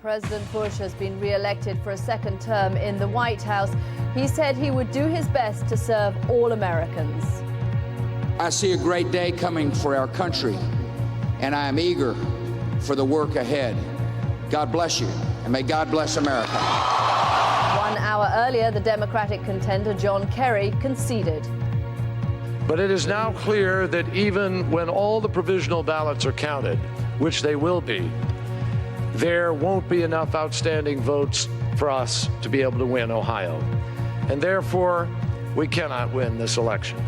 President Bush has been re-elected for a second term in the White House. He said he would do his best to serve all Americans. I see a great day coming for our country, and I am eager for the work ahead. God bless you, and may God bless America. 1 hour earlier, the Democratic contender John Kerry conceded. But it is now clear that even when all the provisional ballots are counted, which they will be, there won't be enough outstanding votes for us to be able to win Ohio. And therefore, we cannot win this election.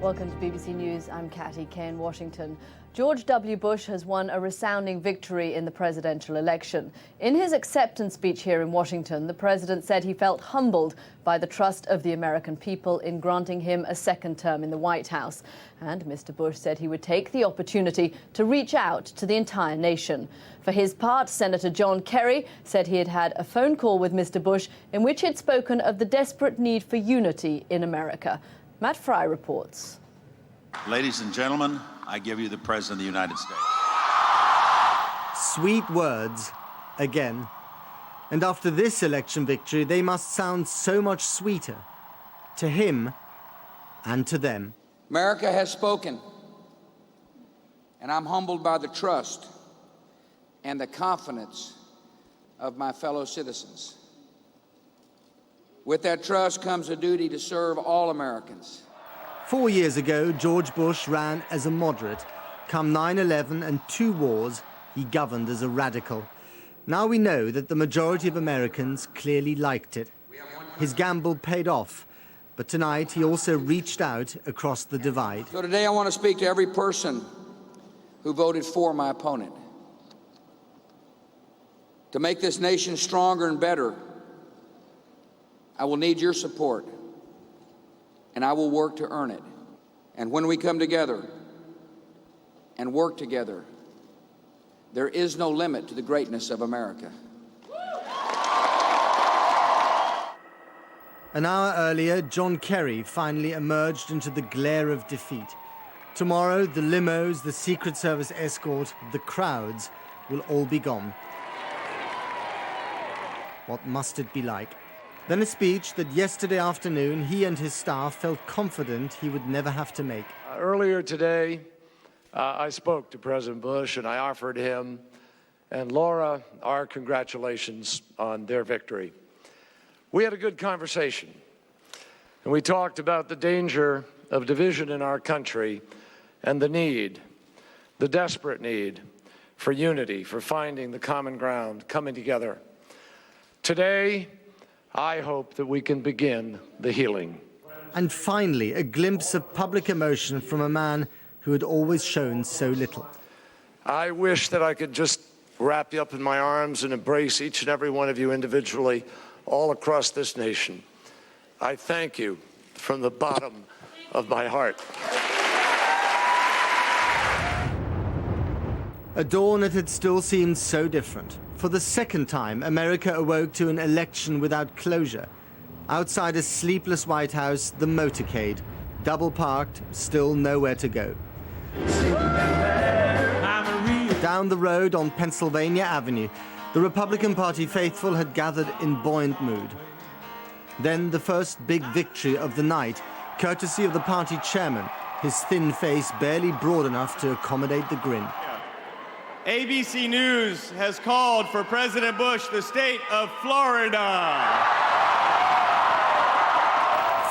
Welcome to BBC News. I'm Katty Kay in Washington. George W. Bush has won a resounding victory in the presidential election. In his acceptance speech here in Washington, the president said he felt humbled by the trust of the American people in granting him a second term in the White House. And Mr. Bush said he would take the opportunity to reach out to the entire nation. For his part, Senator John Kerry said he had had a phone call with Mr. Bush in which he had spoken of the desperate need for unity in America. Matt Frei reports. Ladies and gentlemen, I give you the President of the United States. Sweet words, again. And after this election victory, they must sound so much sweeter. To him and to them. America has spoken, and I'm humbled by the trust and the confidence of my fellow citizens. With that trust comes a duty to serve all Americans. 4 years ago, George Bush ran as a moderate. Come 9/11 and 2 wars, he governed as a radical. Now we know that the majority of Americans clearly liked it. His gamble paid off, but tonight he also reached out across the divide. So today I want to speak to every person who voted for my opponent. To make this nation stronger and better, I will need your support, and I will work to earn it. And when we come together and work together, there is no limit to the greatness of America. An hour earlier, John Kerry finally emerged into the glare of defeat. Tomorrow, the limos, the Secret Service escort, the crowds will all be gone. What must it be like? Then a speech that yesterday afternoon he and his staff felt confident he would never have to make. Earlier today, I spoke to President Bush and I offered him and Laura our congratulations on their victory. We had a good conversation, and we talked about the danger of division in our country and the need, the desperate need for unity, for finding the common ground, coming together. Today, I hope that we can begin the healing. And finally, a glimpse of public emotion from a man who had always shown so little. I wish that I could just wrap you up in my arms and embrace each and every one of you individually all across this nation. I thank you from the bottom of my heart. A dawn that had still seemed so different. For the second time, America awoke to an election without closure. Outside a sleepless White House, the motorcade, double parked, still nowhere to go. Down the road on Pennsylvania Avenue, the Republican Party faithful had gathered in buoyant mood. Then the first big victory of the night, courtesy of the party chairman, his thin face barely broad enough to accommodate the grin. ABC News has called for President Bush the state of Florida.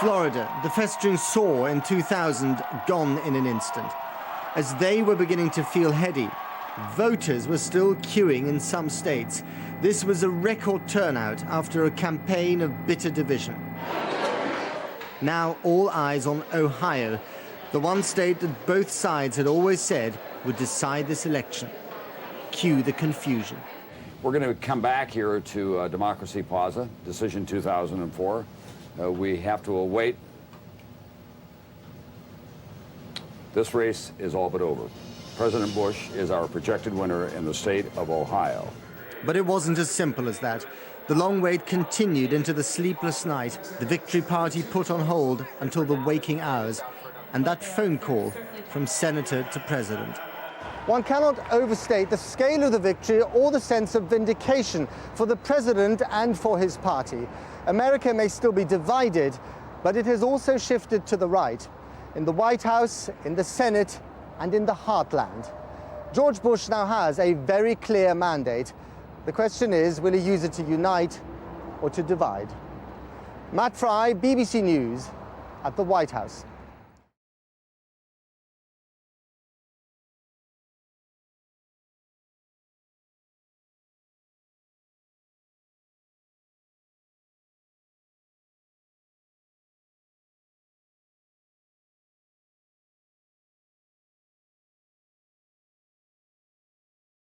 Florida, the festering sore in 2000, gone in an instant. As they were beginning to feel heady, voters were still queuing in some states. This was a record turnout after a campaign of bitter division. Now all eyes on Ohio, the one state that both sides had always said would decide this election. Cue the confusion. We're going to come back here to Democracy Plaza, decision 2004. We have to await. This race is all but over. President Bush is our projected winner in the state of Ohio. But it wasn't as simple as that. The long wait continued into the sleepless night, the victory party put on hold until the waking hours, and that phone call from senator to president. One cannot overstate the scale of the victory or the sense of vindication for the president and for his party. America may still be divided, but it has also shifted to the right, in the White House, in the Senate, and in the heartland. George Bush now has a very clear mandate. The question is, will he use it to unite or to divide? Matt Frei, BBC News, at the White House.